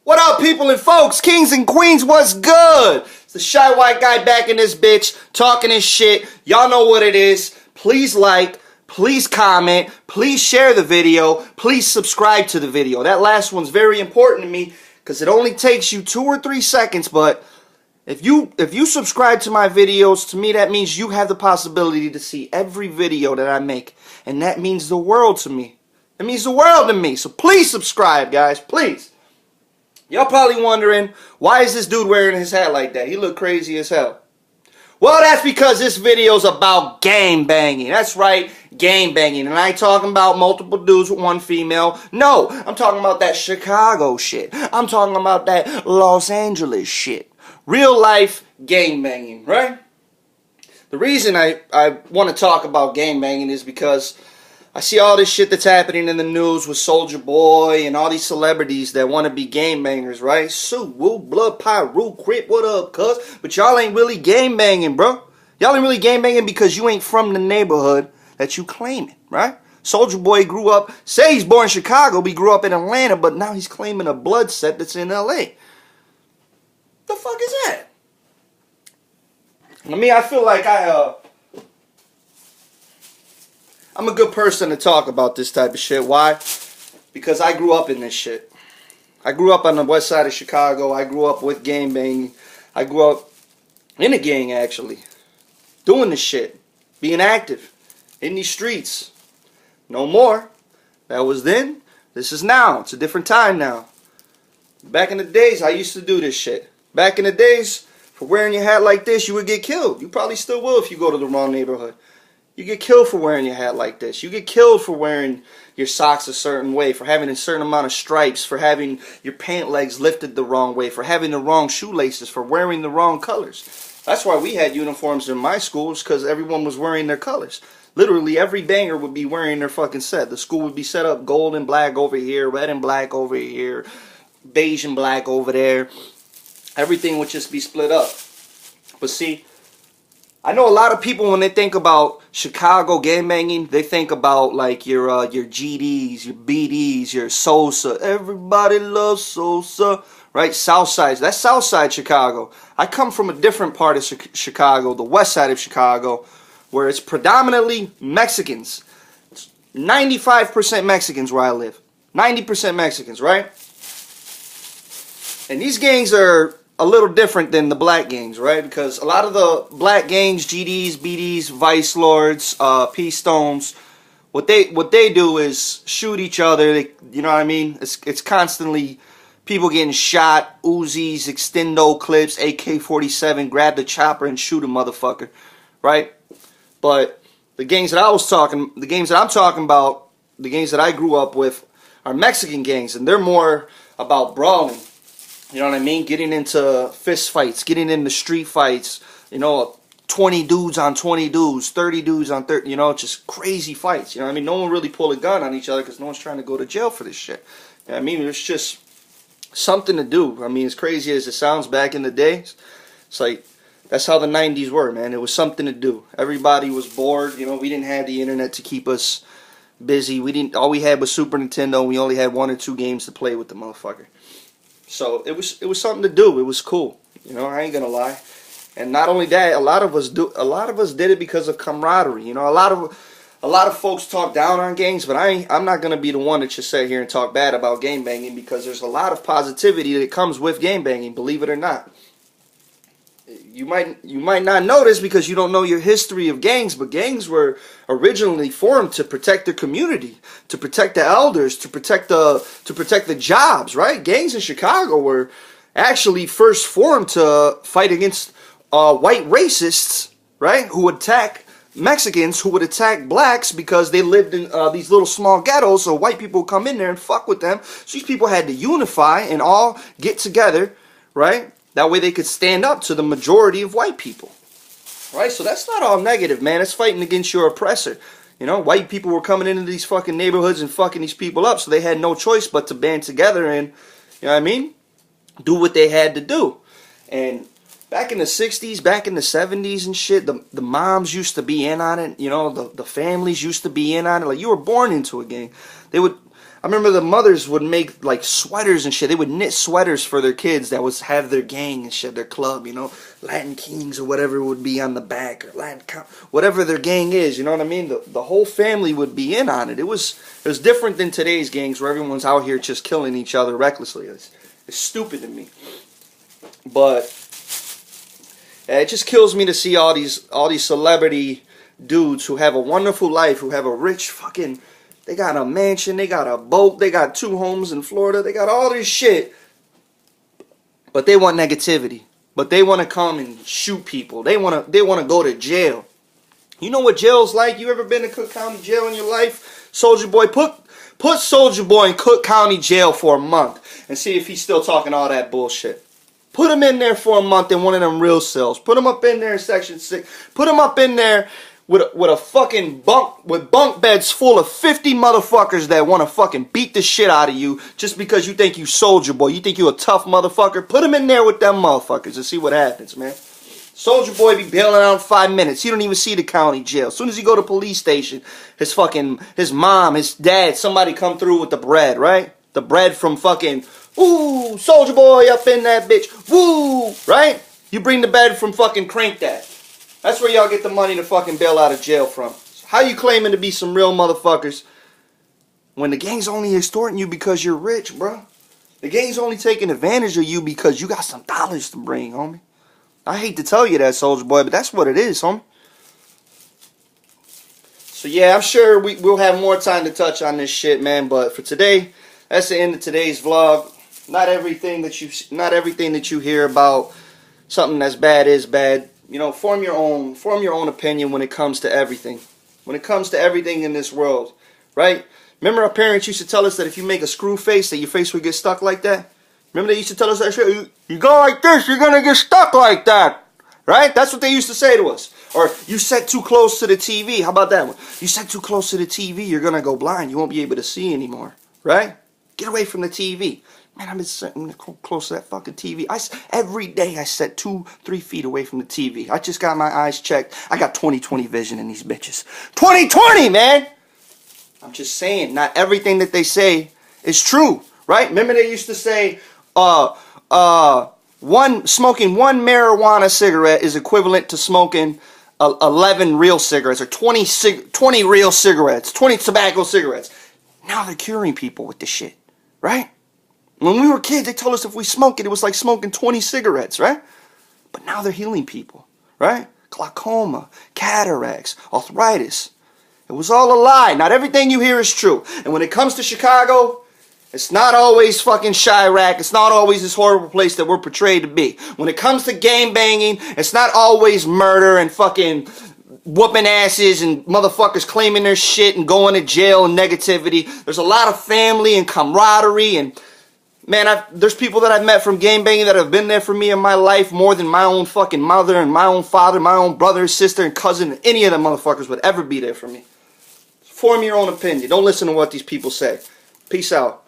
What up, people and folks, kings and queens, what's good? It's the Shy White Guy back in this bitch, talking his shit. Y'all know what it is. Please like, please comment, please share the video, please subscribe to the video. That last one's very important to me because it only takes you 2 or 3 seconds, but if you subscribe to my videos, to me that means you have the possibility to see every video that I make, and that means the world to me. It means the world to me, so please subscribe, guys, please. Y'all probably wondering, why is this dude wearing his hat like that? He look crazy as hell. Well, that's because this video's about gang banging. That's right, gang banging. And I ain't talking about multiple dudes with one female. No, I'm talking about that Chicago shit. I'm talking about that Los Angeles shit. Real life gang banging, right? The reason I want to talk about gang banging is because I see all this shit that's happening in the news with Soulja Boy and all these celebrities that want to be gang bangers, right? Sue, Woo, Blood, Pyro, Crip, what up, cuz? But y'all ain't really gang banging, bro. Y'all ain't really gang banging because you ain't from the neighborhood that you claiming, right? Soulja Boy grew up, say he's born in Chicago, but he grew up in Atlanta, but now he's claiming a blood set that's in LA. The fuck is that? I mean, I feel like I'm a good person to talk about this type of shit. Why? Because I grew up in this shit. I grew up on the west side of Chicago. I grew up with gang banging. I grew up in a gang, actually. Doing this shit. Being active. In these streets. No more. That was then. This is now. It's a different time now. Back in the days, I used to do this shit. Back in the days, for wearing your hat like this, you would get killed. You probably still will if you go to the wrong neighborhood. You get killed for wearing your hat like this. You get killed for wearing your socks a certain way, for having a certain amount of stripes, for having your pant legs lifted the wrong way, for having the wrong shoelaces, for wearing the wrong colors. That's why we had uniforms in my schools, because everyone was wearing their colors. Literally every banger would be wearing their fucking set. The school would be set up gold and black over here, red and black over here, beige and black over there. Everything would just be split up. But see, I know a lot of people, when they think about Chicago gang banging, they think about like your GDs, your BDs, your Sosa. Everybody loves Sosa, right? Southside. That's Southside Chicago. I come from a different part of Chicago, the west side of Chicago, where it's predominantly Mexicans. It's 95% Mexicans where I live. 90% Mexicans, right? And these gangs are a little different than the black gangs, right? Because a lot of the black gangs, GDs, BDs, Vice Lords, P-Stones, what they do is shoot each other. You know what I mean? It's constantly people getting shot, Uzis, extendo clips, AK-47, grab the chopper and shoot a motherfucker, right? But the gangs that I'm talking about, the gangs that I grew up with, are Mexican gangs, and they're more about brawling. You know what I mean? Getting into fist fights, getting into street fights, you know, 20 dudes on 20 dudes, 30 dudes on 30, you know, just crazy fights. You know what I mean? No one really pull a gun on each other because no one's trying to go to jail for this shit. You know what I mean? It's just something to do. I mean, as crazy as it sounds back in the day, it's like, that's how the 90s were, man. It was something to do. Everybody was bored. You know, we didn't have the internet to keep us busy. All we had was Super Nintendo, and we only had 1 or 2 games to play with the motherfucker. So it was something to do. It was cool. You know, I ain't gonna lie. And not only that, a lot of us did it because of camaraderie. You know, a lot of folks talk down on gangs, but I'm not gonna be the one that just sit here and talk bad about gang banging, because there's a lot of positivity that comes with gang banging, believe it or not. You might not know this because you don't know your history of gangs, but gangs were originally formed to protect the community, to protect the elders, to protect the jobs, right? Gangs in Chicago were actually first formed to fight against white racists, right? Who would attack Mexicans, who would attack blacks because they lived in these little small ghettos, so white people would come in there and fuck with them. So these people had to unify and all get together, right? That way they could stand up to the majority of white people. Right? So that's not all negative, man. It's fighting against your oppressor. You know, white people were coming into these fucking neighborhoods and fucking these people up, so they had no choice but to band together and, you know what I mean, do what they had to do. And back in the 60s, back in the 70s and shit, the moms used to be in on it. You know, the families used to be in on it. Like, you were born into a gang. I remember the mothers would make like sweaters and shit. They would knit sweaters for their kids that was have their gang and shit, their club, you know, Latin Kings or whatever would be on the back, or whatever their gang is, you know what I mean? The whole family would be in on it. It was different than today's gangs where everyone's out here just killing each other recklessly. It's stupid to me. But it just kills me to see all these celebrity dudes who have a wonderful life, who have a rich fucking, they got a mansion, they got a boat, they got 2 homes in Florida, they got all this shit. But they want negativity. But they want to come and shoot people. They want to go to jail. You know what jail's like? You ever been to Cook County Jail in your life? Soulja Boy, put Soulja Boy in Cook County Jail for a month and see if he's still talking all that bullshit. Put him in there for a month in one of them real cells. Put him up in there in Section 6. Put him up in there with a fucking bunk beds full of 50 motherfuckers that want to fucking beat the shit out of you just because you think you Soulja Boy. You think you a tough motherfucker. Put him in there with them motherfuckers and see what happens, man. Soulja Boy be bailing out in 5 minutes. He don't even see the county jail. As soon as he go to police station, his mom, his dad, somebody come through with the bread, right? The bread from fucking, ooh, Soulja Boy up in that bitch. Woo, right? You bring the bread from fucking Crank That. That's where y'all get the money to fucking bail out of jail from. How you claiming to be some real motherfuckers when the gang's only extorting you because you're rich, bro? The gang's only taking advantage of you because you got some dollars to bring, homie. I hate to tell you that, Soulja Boy, but that's what it is, homie. So yeah, I'm sure we'll have more time to touch on this shit, man. But for today, that's the end of today's vlog. Not everything that you hear about something that's bad is bad. You know, form your own opinion when it comes to everything. When it comes to everything in this world, right? Remember our parents used to tell us that if you make a screw face, that your face would get stuck like that? Remember they used to tell us that shit? You go like this, you're going to get stuck like that. Right? That's what they used to say to us. Or you sat too close to the TV. How about that one? You sat too close to the TV, you're going to go blind. You won't be able to see anymore. Right? Get away from the TV. Man, I've been sitting close to that fucking TV. Every day I sit 2-3 feet away from the TV. I just got my eyes checked. I got 20/20 vision in these bitches. 20/20, man! I'm just saying, not everything that they say is true, right? Remember they used to say, smoking one marijuana cigarette is equivalent to smoking 11 real cigarettes, or 20 real cigarettes, 20 tobacco cigarettes. Now they're curing people with this shit, right? When we were kids, they told us if we smoked it, it was like smoking 20 cigarettes, right? But now they're healing people, right? Glaucoma, cataracts, arthritis. It was all a lie. Not everything you hear is true. And when it comes to Chicago, it's not always fucking Chirac. It's not always this horrible place that we're portrayed to be. When it comes to gang banging, it's not always murder and fucking whooping asses and motherfuckers claiming their shit and going to jail and negativity. There's a lot of family and camaraderie, and man, there's people that I've met from gang banging that have been there for me in my life more than my own fucking mother and my own father, my own brother, sister, and cousin, and any of them motherfuckers would ever be there for me. Form your own opinion. Don't listen to what these people say. Peace out.